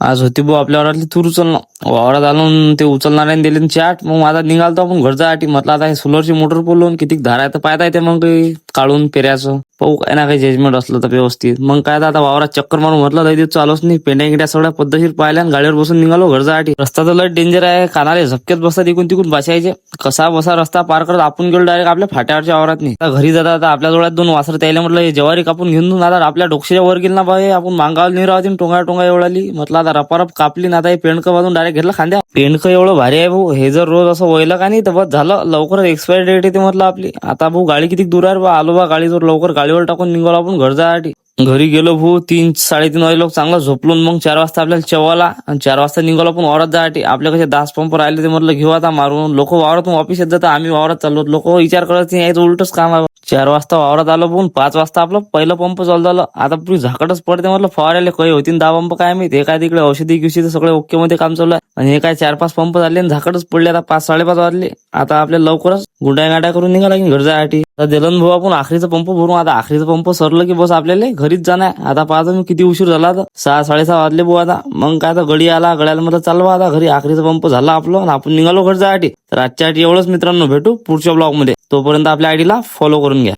आज होती भाऊ आपल्या वावरातली तूर उचलणं. वावरात आणून ते उचलणाऱ्याने दिले चाट. मग आता निघालतो आपण घर जायसाठी. म्हटलं आता हे सोलरची मोटर बोलवून किती धारा आहे तर पाहता येते मग काही काढून पेऱ्याचं. पाहू काय ना काही जजमेंट असलं तर व्यवस्थित. मग काय आता वावरात चक्कर मारून म्हटलं लय दिवस चालूच नाही. पेंड्या गिड्या सगळ्या पद्धतशीर पाहिल्या आणि गाडीवर बसून निघालो घर जायसाठी. रस्ता तर लय डेंजर आहे. कानाले झपक्यात बसतात इकून तिकून बसायचे. कसा बसा रस्ता पार करत आपण गेलो डायरेक्ट आपल्या फाट्यावरच्या वावरात नाही. आता घरी जाता आता आपल्या डोळ्यात 2 वासर त्याला म्हटलं हे ज्वारी कापून घेऊन आता आपल्या डोक्याच्या वर गेल ना बाई. आपण मांगावर नाही राहते टोंगा टोंगा एवढाली. म्हटलं आता रपारप कापली ना आता हे पेंडकं बांधून डायरेक्ट घेतलं खांद्या. पेंडकं एवढं भारी आहे भाऊ. हे जर रोज असं वळलं का नाही तर बस झालं. लवकर एक्सपायरी डेट येते म्हटलं आपली. आता भाऊ गाडी किती दूर आहे बा. आलो बा गाडीवर लवकर गाडीवर टाकून निघालो आपण घर जायसाठी. घरी गेलो भाऊ 3-3:30 वाजे लोक चांगला झोपलो. मग 4 वाजता आपल्याला चवाला आणि 4 वाजता निघालो आपण वावरात जायसाठी. आपल्या कसे 10 पंप राहिले ते म्हटलं घेऊ आता मारून. लोक वावरातून वापिस येत जातात. आम्ही वावरात चाललो. लोक विचार करत नाही यायचं उलटच काम आहे. 4 वाजता वावरात आलो पण 5 वाजता आपलं पहिलं पंप चालू झालं. आता पुरी झाकटच पडते म्हटलं फवारायला काही होती 10 पंप काय माहिती. हे काय तिकडे औषधी गिवशी सगळे ओके मध्ये काम चालू आहे. आणि हे काय 4-5 पंप झाले आणि झाकटच पडले. आता 5-5:30 वाजले. आता आपल्या लवकरच गुड्या गाड्या करून निघाला की घर जायसाठी. आता दिलन भाऊ आपण आखरीचा पंप भरू. आता आखरीचा पंप सरलं की बस आपल्याला घरीच जाणार. आता पाहतो मी किती उशीर झाला आता 6-6:30 वाजले भाऊ. आता मग काय तर गडी आला गड्याला म्हटलं चालवा आता घरी. आखरीचा पंप झाला आपलं आणि आपण निघालो घर जायसाठी. तर आजच्या एवढंच मित्रांनो, भेटू पुढच्या ब्लॉग मध्ये. तोपर्यंत आपल्या आयडीला फॉलो करून घ्या.